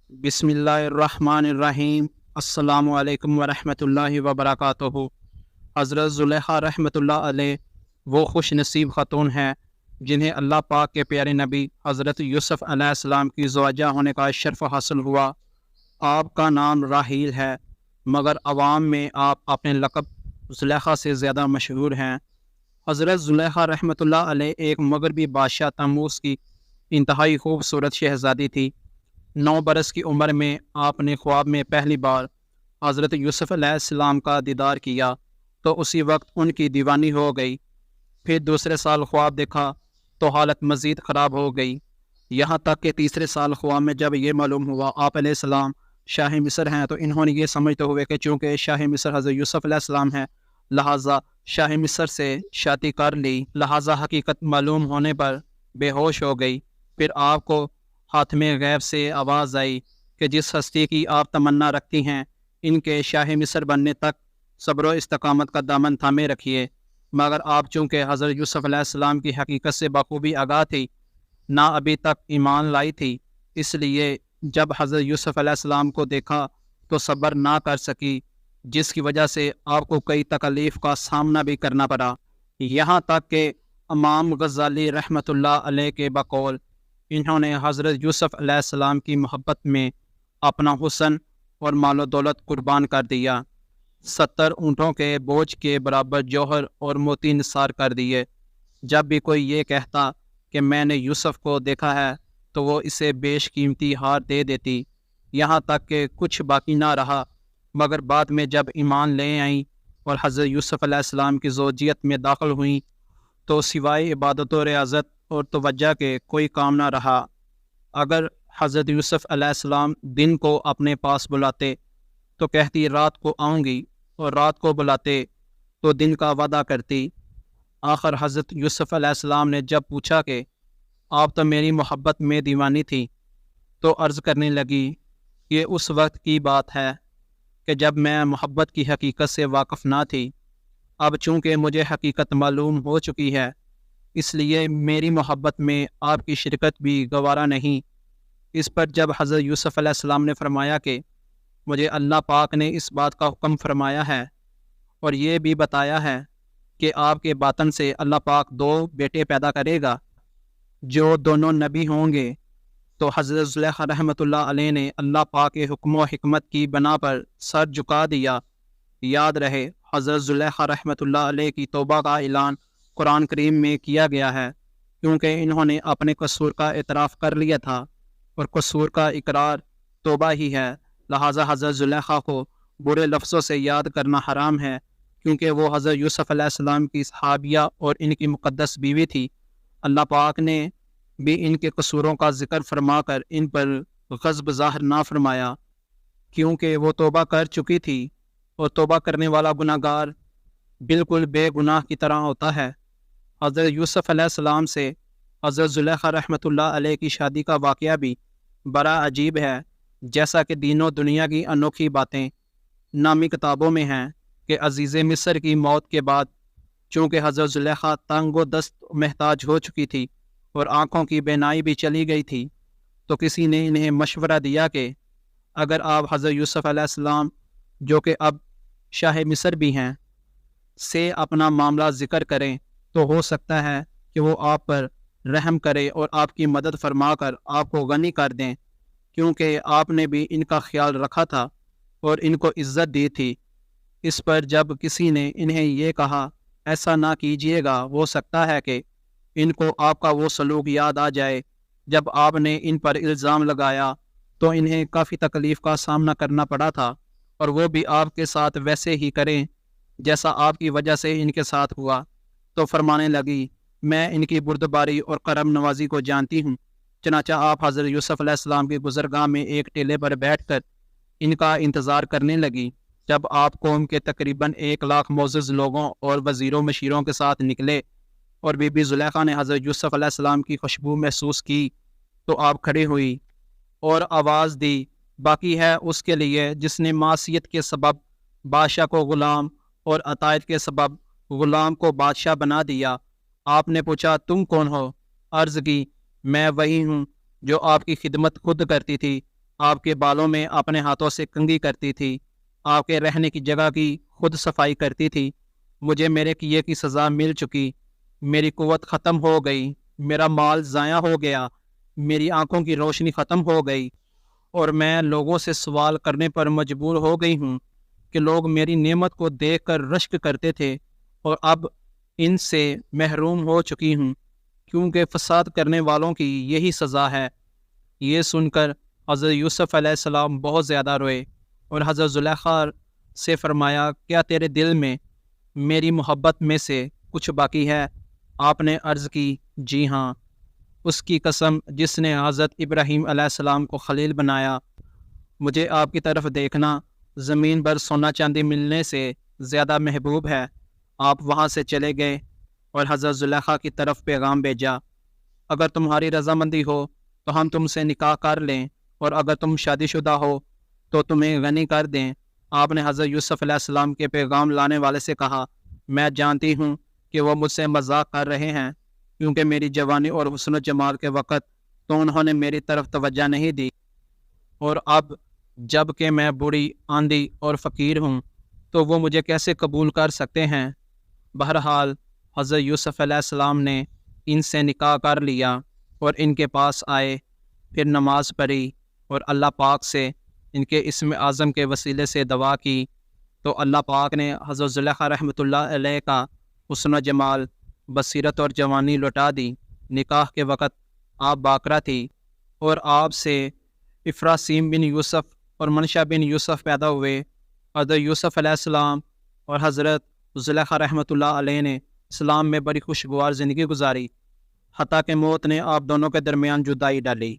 بسم اللہ الرحمن الرحیم۔ السلام علیکم ورحمۃ اللہ وبرکاتہ۔ حضرت زلیخا رحمۃ اللہ علیہ وہ خوش نصیب خاتون ہیں جنہیں اللہ پاک کے پیارے نبی حضرت یوسف علیہ السلام کی زوجہ ہونے کا شرف حاصل ہوا۔ آپ کا نام راحیل ہے، مگر عوام میں آپ اپنے لقب زلیخا سے زیادہ مشہور ہیں۔ حضرت زلیخا رحمۃ اللہ علیہ ایک مغربی بادشاہ تموز کی انتہائی خوبصورت شہزادی تھی۔ 9 برس کی عمر میں آپ نے خواب میں پہلی بار حضرت یوسف علیہ السلام کا دیدار کیا تو اسی وقت ان کی دیوانی ہو گئی۔ پھر دوسرے سال خواب دیکھا تو حالت مزید خراب ہو گئی، یہاں تک کہ تیسرے سال خواب میں جب یہ معلوم ہوا آپ علیہ السلام شاہ مصر ہیں تو انہوں نے یہ سمجھتے ہوئے کہ چونکہ شاہ مصر حضرت یوسف علیہ السلام ہیں لہٰذا شاہ مصر سے شادی کر لی، لہٰذا حقیقت معلوم ہونے پر بے ہوش ہو گئی۔ پھر آپ کو ہاتھ میں غیب سے آواز آئی کہ جس ہستی کی آپ تمنا رکھتی ہیں ان کے شاہ مصر بننے تک صبر و استقامت کا دامن تھامے رکھیے۔ مگر آپ چونکہ حضرت یوسف علیہ السلام کی حقیقت سے بخوبی آگاہ تھی، نہ ابھی تک ایمان لائی تھی، اس لیے جب حضرت یوسف علیہ السلام کو دیکھا تو صبر نہ کر سکی، جس کی وجہ سے آپ کو کئی تکلیف کا سامنا بھی کرنا پڑا، یہاں تک کہ امام غزالی رحمۃ اللہ علیہ کے بقول انہوں نے حضرت یوسف علیہ السلام کی محبت میں اپنا حسن اور مال و دولت قربان کر دیا، 70 اونٹوں کے بوجھ کے برابر جوہر اور موتی نثار کر دیے۔ جب بھی کوئی یہ کہتا کہ میں نے یوسف کو دیکھا ہے تو وہ اسے بیش قیمتی ہار دے دیتی، یہاں تک کہ کچھ باقی نہ رہا۔ مگر بعد میں جب ایمان لے آئیں اور حضرت یوسف علیہ السلام کی زوجیت میں داخل ہوئیں تو سوائے عبادت و ریاضت اور توجہ کے کوئی کام نہ رہا۔ اگر حضرت یوسف علیہ السلام دن کو اپنے پاس بلاتے تو کہتی رات کو آؤں گی، اور رات کو بلاتے تو دن کا وعدہ کرتی۔ آخر حضرت یوسف علیہ السلام نے جب پوچھا کہ آپ تو میری محبت میں دیوانی تھی، تو عرض کرنے لگی یہ اس وقت کی بات ہے کہ جب میں محبت کی حقیقت سے واقف نہ تھی، اب چونکہ مجھے حقیقت معلوم ہو چکی ہے اس لیے میری محبت میں آپ کی شرکت بھی گوارا نہیں۔ اس پر جب حضرت یوسف علیہ السلام نے فرمایا کہ مجھے اللہ پاک نے اس بات کا حکم فرمایا ہے اور یہ بھی بتایا ہے کہ آپ کے باطن سے اللہ پاک 2 بیٹے پیدا کرے گا جو دونوں نبی ہوں گے، تو حضرت زلیخا رحمۃ اللہ علیہ نے اللہ پاک کے حکم و حکمت کی بنا پر سر جھکا دیا۔ یاد رہے حضرت زلیخا رحمۃ اللہ علیہ کی توبہ کا اعلان قرآن کریم میں کیا گیا ہے، کیونکہ انہوں نے اپنے قصور کا اعتراف کر لیا تھا اور قصور کا اقرار توبہ ہی ہے، لہٰذا حضرت زلیخا کو برے لفظوں سے یاد کرنا حرام ہے، کیونکہ وہ حضرت یوسف علیہ السلام کی صحابیہ اور ان کی مقدس بیوی تھی۔ اللہ پاک نے بھی ان کے قصوروں کا ذکر فرما کر ان پر غضب ظاہر نہ فرمایا، کیونکہ وہ توبہ کر چکی تھی، اور توبہ کرنے والا گناہ گار بالکل بے گناہ کی طرح ہوتا ہے۔ حضرت یوسف علیہ السلام سے حضرت زلیخا رحمۃ اللہ علیہ کی شادی کا واقعہ بھی بڑا عجیب ہے، جیسا کہ دین و دنیا کی انوکھی باتیں نامی کتابوں میں ہیں کہ عزیز مصر کی موت کے بعد چونکہ حضرت زلیخا تنگ و دست محتاج ہو چکی تھی اور آنکھوں کی بینائی بھی چلی گئی تھی، تو کسی نے انہیں مشورہ دیا کہ اگر آپ حضرت یوسف علیہ السلام جو کہ اب شاہ مصر بھی ہیں سے اپنا معاملہ ذکر کریں تو ہو سکتا ہے کہ وہ آپ پر رحم کرے اور آپ کی مدد فرما کر آپ کو غنی کر دیں، کیونکہ آپ نے بھی ان کا خیال رکھا تھا اور ان کو عزت دی تھی۔ اس پر جب کسی نے انہیں یہ کہا ایسا نہ کیجیے گا، ہو سکتا ہے کہ ان کو آپ کا وہ سلوک یاد آ جائے جب آپ نے ان پر الزام لگایا تو انہیں کافی تکلیف کا سامنا کرنا پڑا تھا، اور وہ بھی آپ کے ساتھ ویسے ہی کریں جیسا آپ کی وجہ سے ان کے ساتھ ہوا۔ تو فرمانے لگی میں ان کی بردباری اور کرم نوازی کو جانتی ہوں، چنانچہ آپ حضرت یوسف علیہ السلام کی گزرگاہ میں ایک ٹیلے پر بیٹھ کر ان کا انتظار کرنے لگی۔ جب آپ قوم کے تقریباً 1 لاکھ معزز لوگوں اور وزیروں مشیروں کے ساتھ نکلے اور بی بی زلیخا نے حضرت یوسف علیہ السلام کی خوشبو محسوس کی تو آپ کھڑی ہوئی اور آواز دی باقی ہے اس کے لیے جس نے معصیت کے سبب بادشاہ کو غلام اور عطائت کے سبب غلام کو بادشاہ بنا دیا۔ آپ نے پوچھا تم کون ہو؟ عرض کی میں وہی ہوں جو آپ کی خدمت خود کرتی تھی آپ کے بالوں میں اپنے ہاتھوں سے کنگھی کرتی تھی، آپ کے رہنے کی جگہ کی خود صفائی کرتی تھی۔ مجھے میرے کیے کی سزا مل چکی، میری قوت ختم ہو گئی، میرا مال ضائع ہو گیا، میری آنکھوں کی روشنی ختم ہو گئی، اور میں لوگوں سے سوال کرنے پر مجبور ہو گئی ہوں کہ لوگ میری نعمت کو دیکھ کر رشک کرتے تھے اور اب ان سے محروم ہو چکی ہوں، کیونکہ فساد کرنے والوں کی یہی سزا ہے۔ یہ سن کر حضرت یوسف علیہ السلام بہت زیادہ روئے اور حضرت زلیخا سے فرمایا، کیا تیرے دل میں میری محبت میں سے کچھ باقی ہے؟ آپ نے عرض کی، جی ہاں، اس کی قسم جس نے حضرت ابراہیم علیہ السلام کو خلیل بنایا، مجھے آپ کی طرف دیکھنا زمین پر سونا چاندی ملنے سے زیادہ محبوب ہے۔ آپ وہاں سے چلے گئے اور حضرت زلیخا کی طرف پیغام بھیجا، اگر تمہاری رضامندی ہو تو ہم تم سے نکاح کر لیں، اور اگر تم شادی شدہ ہو تو تمہیں غنی کر دیں۔ آپ نے حضرت یوسف علیہ السلام کے پیغام لانے والے سے کہا، میں جانتی ہوں کہ وہ مجھ سے مذاق کر رہے ہیں، کیونکہ میری جوانی اور حسن و جمال کے وقت تو انہوں نے میری طرف توجہ نہیں دی، اور اب جب کہ میں بوڑھی، آندھی اور فقیر ہوں تو وہ مجھے کیسے قبول کر سکتے ہیں؟ بہرحال حضرت یوسف علیہ السلام نے ان سے نکاح کر لیا اور ان کے پاس آئے، پھر نماز پڑھی اور اللہ پاک سے ان کے اسم اعظم کے وسیلے سے دعا کی، تو اللہ پاک نے حضرت زلیخا رحمۃ اللہ علیہ کا حسن و جمال، بصیرت اور جوانی لوٹا دی۔ نکاح کے وقت آپ باکرہ تھی اور آپ سے افراسیم بن یوسف اور منشا بن یوسف پیدا ہوئے۔ حضرت یوسف علیہ السلام اور حضرت زلیخا رحمۃ اللہ علیہ نے اسلام میں بڑی خوشگوار زندگی گزاری، حتیٰ کہ موت نے آپ دونوں کے درمیان جدائی ڈالی۔